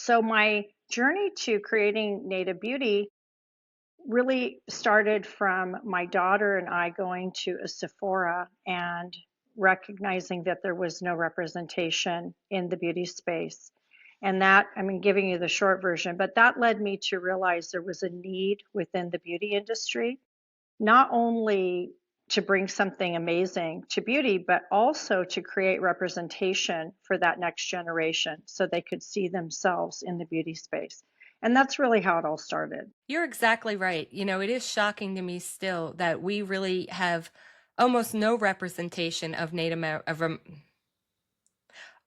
So my journey to creating Native Beauty really started from my daughter and I going to a Sephora and recognizing that there was no representation in the beauty space. And that, I mean, giving you the short version, but that led me to realize there was a need within the beauty industry, not only to bring something amazing to beauty, but also to create representation for that next generation so they could see themselves in the beauty space. And that's really how it all started. You're exactly right. It is shocking to me still that we really have almost no representation of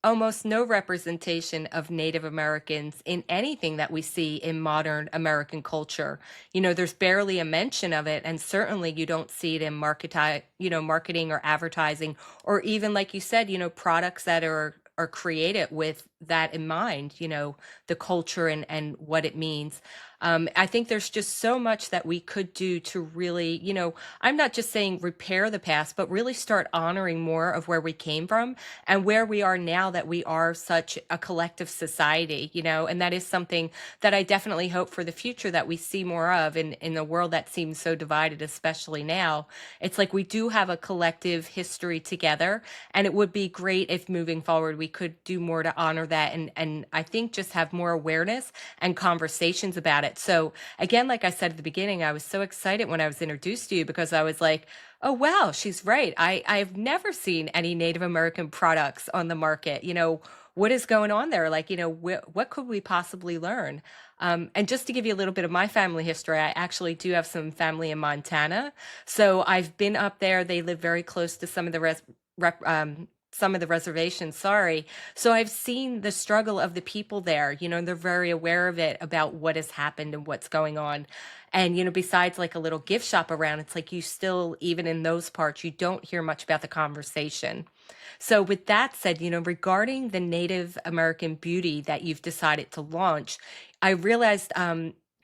almost no representation of Native Americans in anything that we see in modern American culture. There's barely a mention of it, and certainly you don't see it in marketing or advertising, or even like you said, products that are created with that in mind, the culture and what it means. I think there's just so much that we could do to really, I'm not just saying repair the past, but really start honoring more of where we came from and where we are now that we are such a collective society, and that is something that I definitely hope for the future that we see more of in the world that seems so divided, especially now. It's like we do have a collective history together, and it would be great if moving forward we could do more to honor that and I think just have more awareness and conversations about it. So again, like I said at the beginning, I was so excited when I was introduced to you because I was like, oh wow, she's right. I've never seen any Native American products on the market. What is going on there? Like, what could we possibly learn? And just to give you a little bit of my family history, I actually do have some family in Montana. So I've been up there. They live very close to some of the reservations, sorry. So I've seen the struggle of the people there. They're very aware of it, about what has happened and what's going on. And, besides like a little gift shop around, it's like you still, even in those parts, you don't hear much about the conversation. So, with that said, regarding the Native American beauty that you've decided to launch, I realized,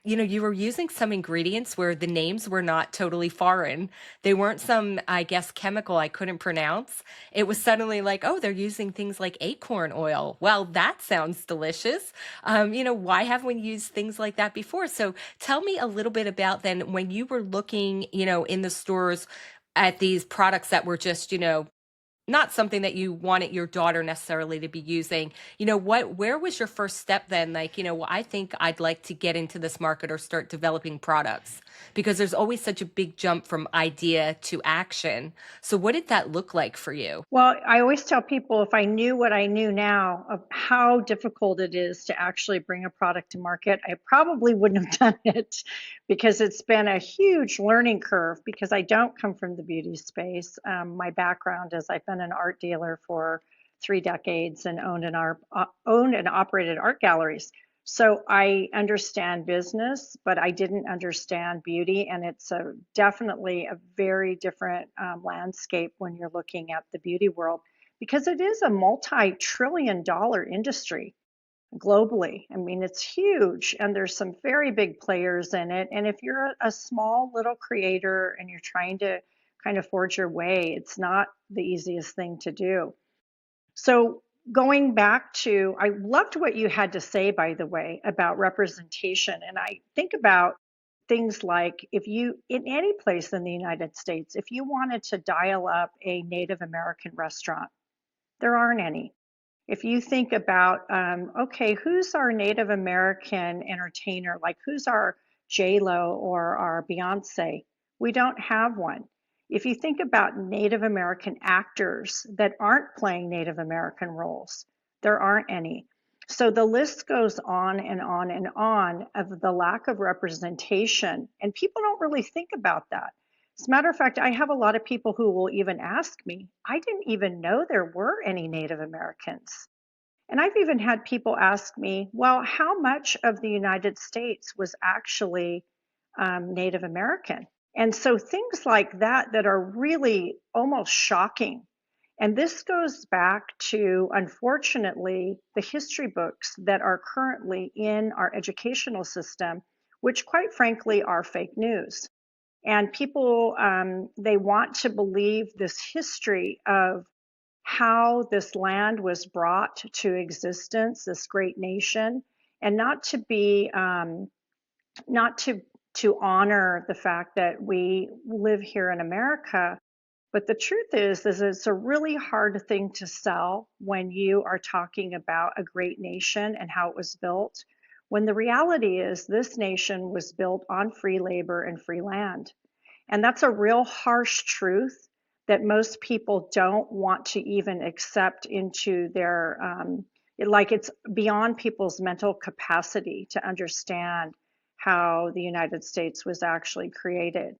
you were using some ingredients where the names were not totally foreign. They weren't some, I guess, chemical I couldn't pronounce. It was suddenly like, oh, they're using things like acorn oil. Well, that sounds delicious. Why haven't we used things like that before? So tell me a little bit about then when you were looking, in the stores at these products that were just, not something that you wanted your daughter necessarily to be using. Where was your first step then? Like, well, I think I'd like to get into this market or start developing products because there's always such a big jump from idea to action. So what did that look like for you? Well, I always tell people if I knew what I knew now of how difficult it is to actually bring a product to market, I probably wouldn't have done it because it's been a huge learning curve because I don't come from the beauty space. My background is I've been an art dealer for 3 decades and owned and operated art galleries. So I understand business, but I didn't understand beauty, and it's definitely a very different landscape when you're looking at the beauty world because it is a multi-trillion-dollar industry globally. I mean, it's huge, and there's some very big players in it. And if you're a small little creator and you're trying to kind of forge your way, it's not the easiest thing to do. So going back to, I loved what you had to say, by the way, about representation. And I think about things like if you, in any place in the United States, if you wanted to dial up a Native American restaurant, there aren't any. If you think about, okay, who's our Native American entertainer? Like who's our J Lo or our Beyonce? We don't have one. If you think about Native American actors that aren't playing Native American roles, there aren't any. So the list goes on and on and on of the lack of representation, and people don't really think about that. As a matter of fact, I have a lot of people who will even ask me, I didn't even know there were any Native Americans. And I've even had people ask me, well, how much of the United States was actually Native American? And so things like that that are really almost shocking. And this goes back to, unfortunately, the history books that are currently in our educational system, which quite frankly are fake news. And people, they want to believe this history of how this land was brought to existence, this great nation. and not to be not to honor the fact that we live here in America. But the truth is it's a really hard thing to sell when you are talking about a great nation and how it was built, when the reality is this nation was built on free labor and free land. And that's a real harsh truth that most people don't want to even accept into their, like it's beyond people's mental capacity to understand how the United States was actually created.